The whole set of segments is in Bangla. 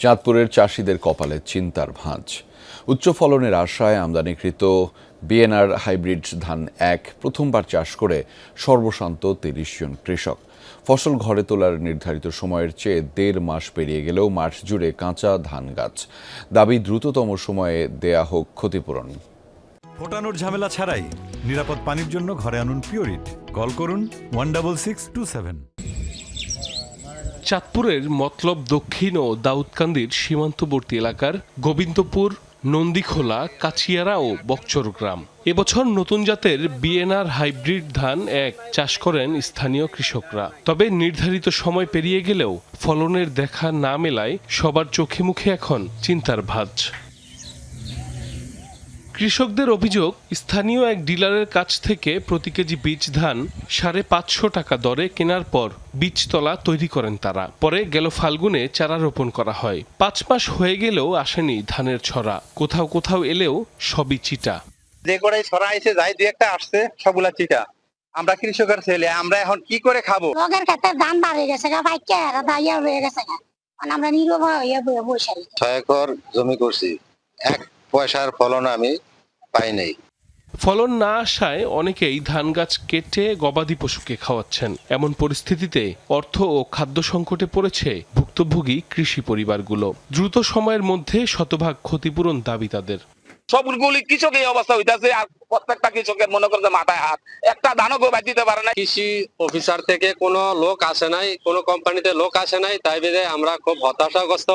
চাঁদপুরের চাষিদের কপালে চিন্তার ভাঁজ। উচ্চ ফলনের আশায় আমদানিকৃত বিএনআর হাইব্রিড ধান এক প্রথমবার চাষ করে সর্বশান্ত ৩০ জন কৃষক। ফসল ঘরে তোলার নির্ধারিত সময়ের চেয়ে ১.৫ মাস পেরিয়ে গেলেও মাঠ জুড়ে কাঁচা ধান গাছ। দাবি দ্রুততম সময়ে দেয়া হোক ক্ষতিপূরণ। ফোটানোর ঝামেলা ছাড়াই নিরাপদ পানির জন্য ঘরে আনুন পিওরিট। কল করুন 16627। চাঁদপুরের মতলব দক্ষিণ ও দাউদকান্দির সীমান্তবর্তী এলাকার গোবিন্দপুর, নন্দীখোলা, কাছিয়ারা ও বকচর গ্রাম এবছর নতুন জাতের বিএনআর হাইব্রিড ধান এক চাষ করেন স্থানীয় কৃষকরা। তবে নির্ধারিত সময় পেরিয়ে গেলেও ফলনের দেখা না মেলায় সবার চোখে মুখে এখন চিন্তার ভাঁজ। কৃষকদের অভিযোগ, স্থানীয় এক ডিলারের কাছ থেকে প্রতি কেজি বীজ ধান ৫৫০ টাকা দরে কেনার পর বীজতলা তৈরি করেন তারা। পরে গেল ফাল্গুনে চারা রোপণ করা হয়। ৫ মাস হয়ে গেলেও আসেনি ধানের ছড়া। কোথাও কোথাও এলেও সবই চিটা। যে করে ছড়া এসে যাই দুই একটা আসছে, সবগুলা চিটা। আমরা কৃষকের ছেলে, আমরা এখন কি করে খাবো? লগের ক্ষেত্রে ধান বাড়ে গেছে, বাইকে দাইয়া রয়ে গেছে, আমরা নিরুপায় হয়ে বসে। ৬ একর জমি করছি, ১ পয়সার ফলন আমি পাই নাই। ফলন না আসায় অনেকেই ধান গাছ কেটে গবাদি পশুকে খাওয়াচ্ছেন। এমন পরিস্থিতিতে অর্থ ও খাদ্য সংকটে পড়েছে ভুক্তভোগী কৃষি পরিবারগুলো। দ্রুত সময়ের মধ্যে শতভাগ ক্ষতিপূরণ দাবি তাদের। সবগুলি কৃষক এই অবস্থা হইতাছে, আর প্রত্যেকটা কৃষকের মনে করতে মাথায় হাত, একটা ধানও কেউ বাদ দিতে পারে না। কৃষি অফিসার থেকে কোনো লোক আসে নাই, কোনো কোম্পানিতে লোক আসে নাই, তাই ভেবে আমরা খুব হতাশাগ্রস্ত।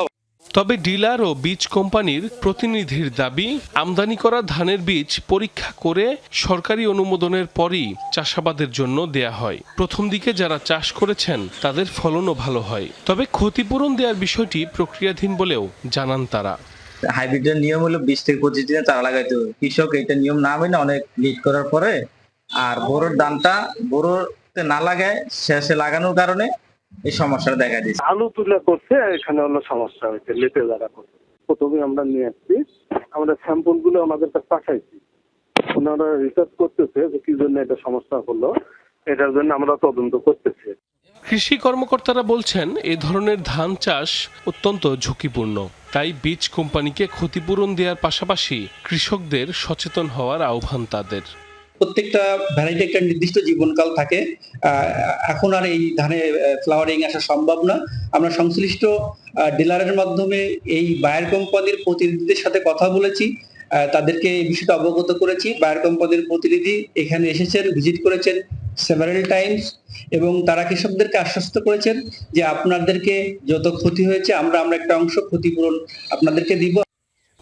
তবে ডিলার ও বীজ কোম্পানির প্রতিনিধির দাবি, আমদানি করা ধানের বীজ পরীক্ষা করে সরকারি অনুমোদনের পরই চাষাবাদের জন্য দেয়া হয়। প্রথম দিকে যারা চাষ করেছেন তাদের ফলনও ভালো হয়। তবে ক্ষতিপূরণ দেওয়ার বিষয়টি প্রক্রিয়াধীন বলেও জানান তারা। হাইব্রিডের নিয়ম হলো ২০ থেকে ২৫ দিনে চারা লাগাইতে হবে। কৃষক এটা নিয়ম না মেনে অনেক লিড করার পরে আর বোরোর দানটা বোরোতে না লাগায় শেষে লাগানোর কারণে এই সমস্যাটা দেখা দিচ্ছে। আলু তুলে করছে, এখানে হলো সমস্যা হয়েছে, লেটে যারা করছে। প্রথমে আমরা নিয়ে আসছি, আমরা স্যাম্পল গুলো আমাদের কাছে পাঠাইছি, ওনারা রিসার্চ করতেছে যে কি জন্য এটা সমস্যা হলো, এটার জন্য আমরা তদন্ত করতেছি। কৃষি কর্মকর্তারা বলছেন, এ ধরনের ধান চাষ অত্যন্ত ঝুঁকিপূর্ণ। তাই বীজ কোম্পানিকে ক্ষতিপূরণ দেওয়ার পাশাপাশি কৃষকদের সচেতন হওয়ার আহ্বান তাদের। প্রত্যেকটা ভ্যারাইটি একটা নির্দিষ্ট জীবনকাল থাকে। এখন আর এই ধানে ফ্লাওয়ারিং আসা সম্ভব না। আমরা সংশ্লিষ্ট ডিলারের মাধ্যমে এই বায়ার কোম্পানির প্রতিনিধিদের সাথে কথা বলেছি, তাদেরকে এই বিষয়টা অবগত করেছি। বায়ার কোম্পানির প্রতিনিধি এখানে এসেছেন, ভিজিট করেছেন সেভারাল টাইমস, এবং তারা কৃষকদেরকে আশ্বস্ত করেছেন যে আপনাদেরকে যত ক্ষতি হয়েছে আমরা একটা অংশ ক্ষতিপূরণ আপনাদেরকে দিব।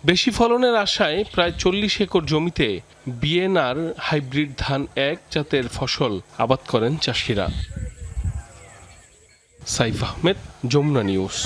বেশি ফলনের আশায় প্রায় ৪০ একর জমিতে বিএনআর হাইব্রিড ধান এক জাতের ফসল আবাদ করেন চাষিরা। সাইফ আহমেদ, যমুনা নিউজ।